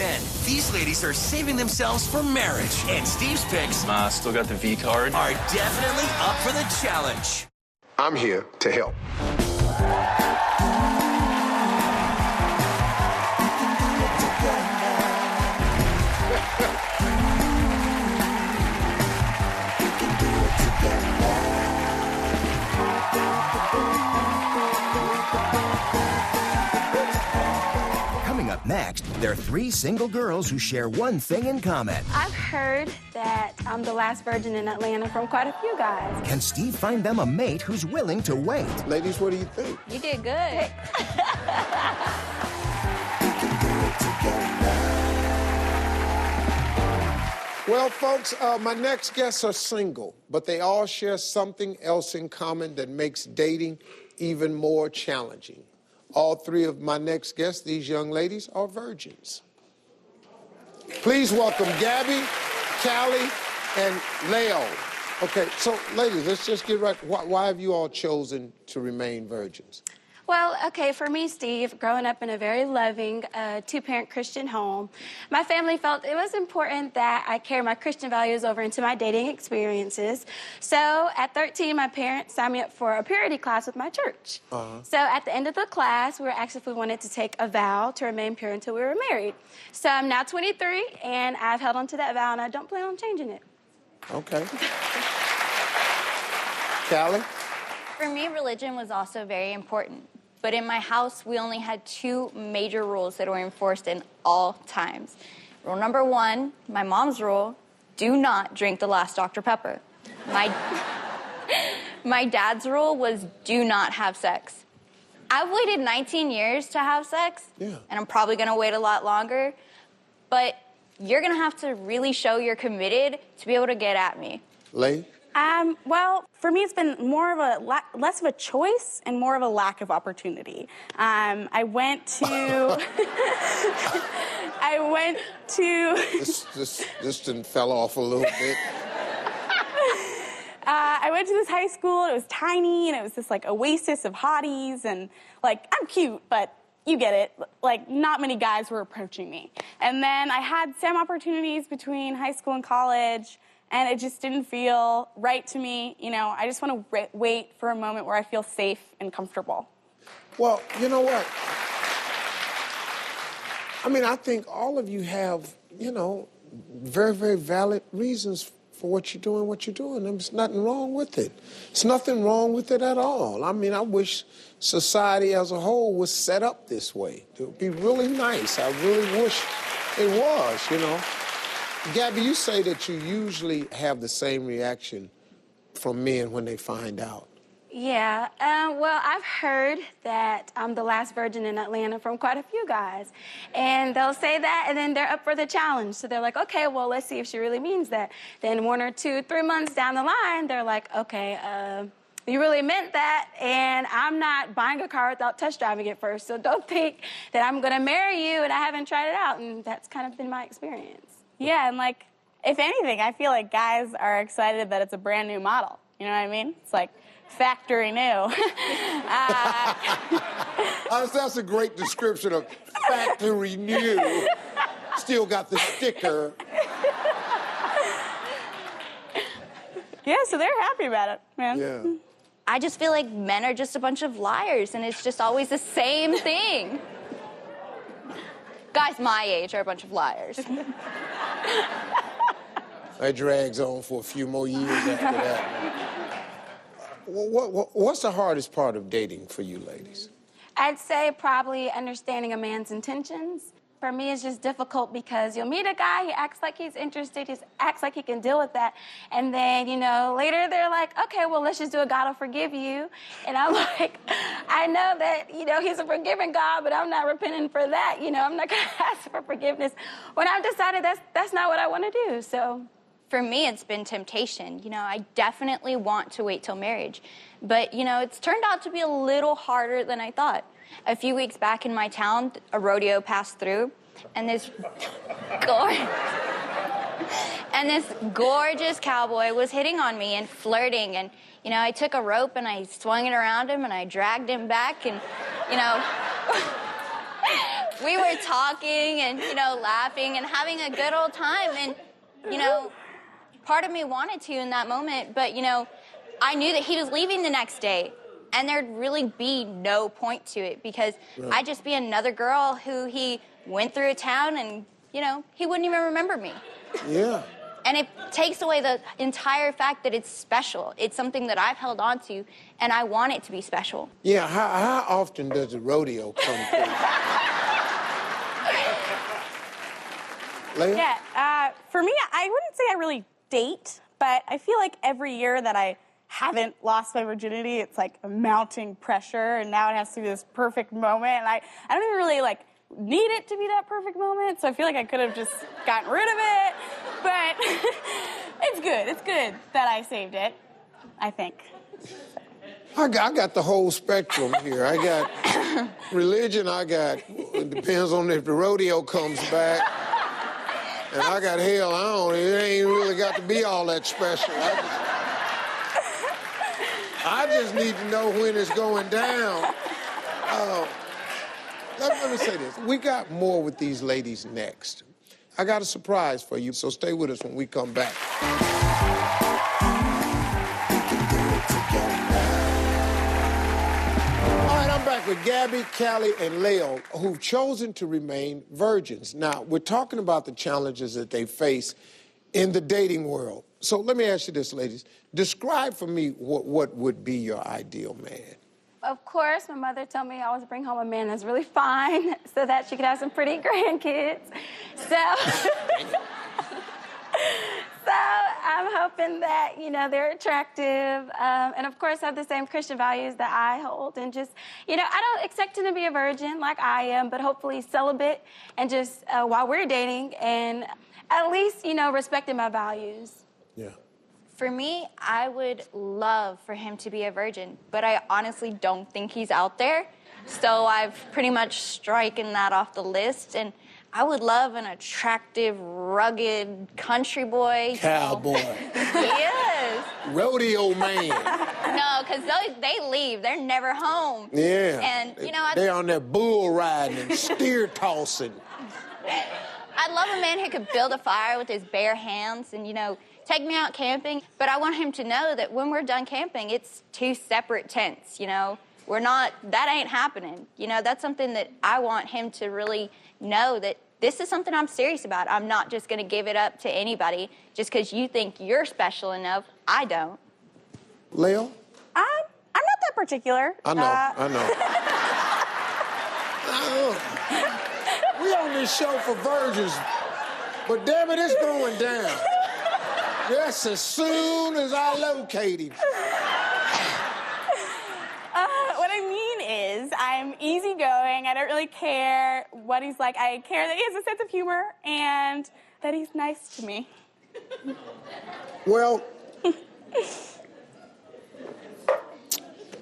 10. These ladies are saving themselves for marriage. And Steve's picks still got the V card. are definitely up for the challenge. I'm here to help. Coming up next, there are 3 single girls who share one thing in common. I've heard that I'm the last virgin in Atlanta from quite a few guys. Can Steve find them a mate who's willing to wait? Ladies, what do you think? You did good. Well, folks, my next guests are single, but they all share something else in common that makes dating even more challenging. All 3 of my next guests, these young ladies, are virgins. Please welcome Gabby, Callie, and Leo. Okay, so ladies, let's just get right. Why have you all chosen to remain virgins? Well, okay, for me, Steve, growing up in a very loving 2-parent Christian home, my family felt it was important that I carry my Christian values over into my dating experiences. So at 13, my parents signed me up for a purity class with my church. So at the end of the class, we were asked if we wanted to take a vow to remain pure until we were married. So I'm now 23, and I've held on to that vow, and I don't plan on changing it. Okay. Callie? For me, religion was also very important. But in my house, we only had 2 major rules that were enforced in all times. Rule number 1, my mom's rule, do not drink the last Dr. Pepper. My dad's rule was do not have sex. I've waited 19 years to have sex, and I'm probably gonna wait a lot longer, but you're gonna have to really show you're committed to be able to get at me. Lay? Well, for me, it's been more of less of a choice and more of a lack of opportunity. I went to... This didn't fell off a little bit. I went to this high school. It was tiny, and it was this, like, oasis of hotties, and, like, I'm cute, but you get it. Like, not many guys were approaching me. And then I had some opportunities between high school and college, and it just didn't feel right to me. You know, I just want to wait for a moment where I feel safe and comfortable. Well, you know what? I mean, I think all of you have, you know, very, very valid reasons for what you're doing, There's nothing wrong with it. There's nothing wrong with it at all. I mean, I wish society as a whole was set up this way. It would be really nice. I really wish it was, you know. Gabby, you say that you usually have the same reaction from men when they find out. Yeah, well, I've heard that I'm the last virgin in Atlanta from quite a few guys. And they'll say that, and then they're up for the challenge. So they're like, okay, well, let's see if she really means that. Then 1 or 2, 3 months down the line, they're like, okay, you really meant that, and I'm not buying a car without test driving it first. So don't think that I'm going to marry you and I haven't tried it out. And that's kind of been my experience. Yeah, and, like, if anything, I feel like guys are excited that it's a brand new model. You know what I mean? It's like factory new. That's a great description of factory new. Still got the sticker. Yeah, so they're happy about it, man. Yeah. I just feel like men are just a bunch of liars, and it's just always the same thing. Guys my age are a bunch of liars. That drags on for a few more years after that. What's the hardest part of dating for you ladies? I'd say probably understanding a man's intentions. For me, it's just difficult because you'll meet a guy, he acts like he's interested, he acts like he can deal with that, and then, you know, later they're like, okay, well, let's just do a God will forgive you. And I'm like, I know that, you know, he's a forgiving God, but I'm not repenting for that, you know, I'm not gonna ask for forgiveness when I've decided that's not what I want to do, so. For me, it's been temptation. You know, I definitely want to wait till marriage. But, you know, it's turned out to be a little harder than I thought. A few weeks back in my town, a rodeo passed through, and this gorgeous cowboy was hitting on me and flirting. And, you know, I took a rope and I swung it around him and I dragged him back. And, you know, we were talking and, laughing and having a good old time. And, part of me wanted to in that moment, but, I knew that he was leaving the next day. And there'd really be no point to it because I'd just be another girl who he went through a town and, he wouldn't even remember me. Yeah. And it takes away the entire fact that it's special. It's something that I've held on to, and I want it to be special. Yeah, how often does the rodeo come through? Leah? Yeah, for me, I wouldn't say I really date, but I feel like every year that I haven't lost my virginity, it's like a mounting pressure, and now it has to be this perfect moment, and I don't even really, need it to be that perfect moment, so I feel like I could have just gotten rid of it, but it's good. It's good that I saved it, I think. I got the whole spectrum here. I got religion, it depends on if the rodeo comes back, and I got hell, it ain't really got to be all that special. I just need to know when it's going down. Let me say this. We got more with these ladies next. I got a surprise for you, so stay with us when we come back. All right, I'm back with Gabby, Callie, and Leo, who've chosen to remain virgins. Now, we're talking about the challenges that they face in the dating world. So let me ask you this, ladies. Describe for me what would be your ideal man. Of course, my mother told me I always bring home a man that's really fine so that she could have some pretty grandkids. So I'm hoping that, they're attractive and, of course, have the same Christian values that I hold. And just, I don't expect him to be a virgin like I am, but hopefully celibate and just while we're dating and at least, respecting my values. Yeah. For me, I would love for him to be a virgin, but I honestly don't think he's out there. So I've pretty much stricken that off the list. And I would love an attractive, rugged country boy. Cowboy. Yes. Rodeo man. No, because they leave. They're never home. Yeah. And, they're on their bull riding and steer tossing. I'd love a man who could build a fire with his bare hands and, take me out camping. But I want him to know that when we're done camping, it's two separate tents, that ain't happening. That's something that I want him to really know that this is something I'm serious about. I'm not just going to give it up to anybody just because you think you're special enough. I don't. Leo? I'm not that particular. I know. We on this show for virgins, but damn it, it's going down. Just as soon as I locate him. What I mean is, I'm easygoing. I don't really care what he's like. I care that he has a sense of humor and that he's nice to me. Well,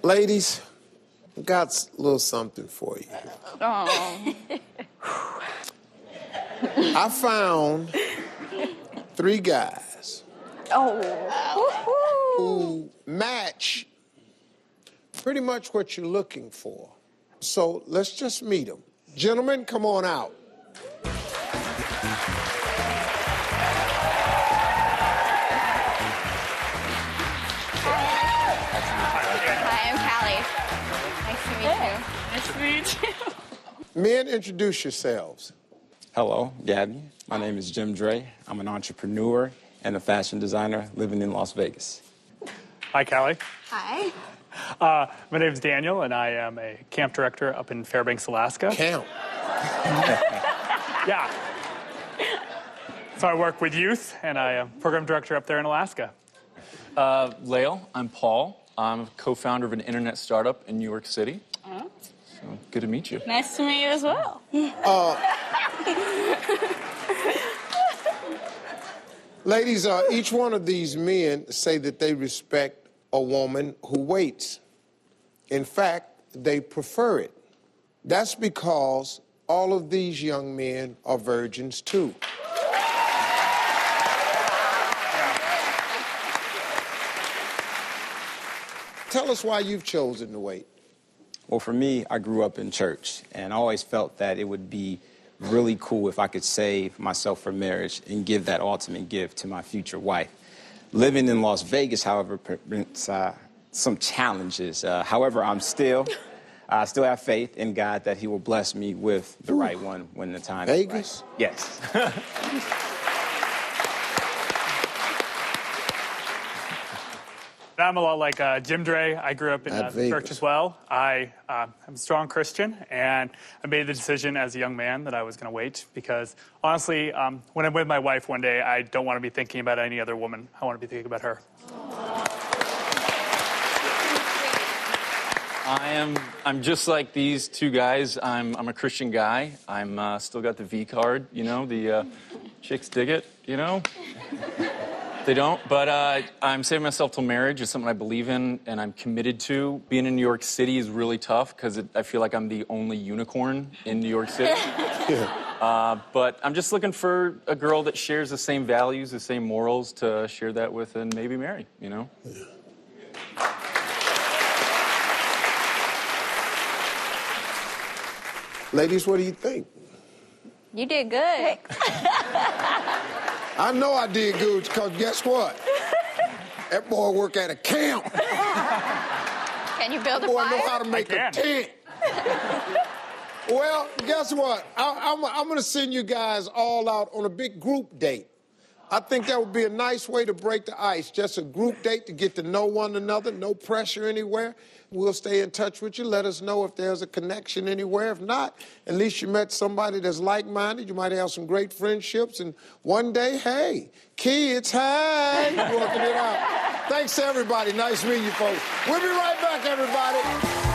ladies, I got a little something for you. Oh. I found 3 guys who match pretty much what you're looking for. So let's just meet them. Gentlemen, come on out. Hi, I'm Callie. Nice to meet you. Men, introduce yourselves. Hello, Gabby. My name is JimDre. I'm an entrepreneur and a fashion designer living in Las Vegas. Hi, Callie. Hi. My name's Daniel, and I am a camp director up in Fairbanks, Alaska. Camp. Yeah. So I work with youth, and I am program director up there in Alaska. Leo, I'm Paul. I'm a co-founder of an internet startup in New York City. So good to meet you. Nice to meet you as well. Ladies, each one of these men say that they respect a woman who waits. In fact, they prefer it. That's because all of these young men are virgins too. Tell us why you've chosen to wait. Well, for me, I grew up in church, and I always felt that it would be really cool if I could save myself for marriage and give that ultimate gift to my future wife. Living in Las Vegas, however, presents some challenges. However, I still have faith in God that he will bless me with the right one when the time is right. Yes. I'm a lot like JimDre. I grew up in the church as well. I'm a strong Christian, and I made the decision as a young man that I was going to wait because, honestly, when I'm with my wife one day, I don't want to be thinking about any other woman. I want to be thinking about her. I'm just like these two guys. I'm a Christian guy. I'm still got the V card, you know, the chicks dig it, you know. They don't, but I'm saving myself till marriage. It's something I believe in and I'm committed to. Being in New York City is really tough because I feel like I'm the only unicorn in New York City. But I'm just looking for a girl that shares the same values, the same morals to share that with and maybe marry, you know? Yeah. Ladies, what do you think? You did good. I know I did good because guess what? That boy work at a camp. Can you build a boy fire? know how to make a tent. Well, guess what? I'm going to send you guys all out on a big group date. I think that would be a nice way to break the ice. Just a group date to get to know one another, no pressure anywhere. We'll stay in touch with you. Let us know if there's a connection anywhere. If not, at least you met somebody that's like-minded. You might have some great friendships. And one day, hey, kids, hey, working it out. Thanks to everybody. Nice meeting you, folks. We'll be right back, everybody.